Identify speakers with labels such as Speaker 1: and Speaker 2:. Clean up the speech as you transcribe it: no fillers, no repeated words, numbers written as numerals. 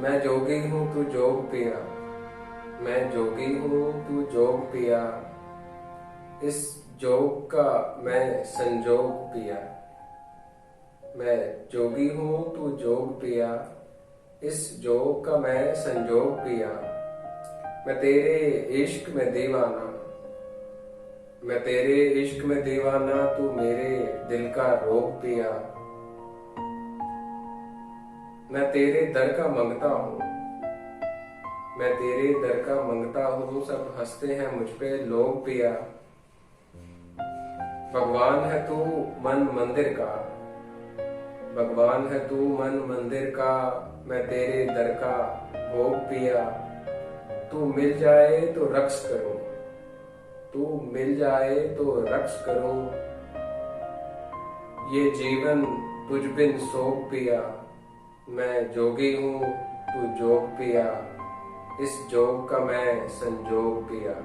Speaker 1: मैं जोगी हूँ तू जोग पिया, मैं जोगी हूँ तू जोग पिया, इस जोग का मैं संजोग पिया। मैं जोगी हूँ तू जोग पिया, इस जोग का मैं संजोग पिया। मैं तेरे इश्क में दीवाना, मैं तेरे इश्क में दीवाना, तू मेरे दिल का रोग पिया। मैं तेरे दर का मंगता हूँ, मैं तेरे दर का मंगता हूँ, सब हंसते हैं मुझ पे लोग पिया। भगवान है तू मन मंदिर का, भगवान है तू मन मंदिर का, मैं तेरे दर का भोग पिया। तू मिल जाए तो रक्स करूं, तू मिल जाए तो रक्स करूं, ये जीवन तुझ बिन सोग पिया। मैं जोगी हूँ तू जोग पिया, इस जोग का मैं संजोग पिया।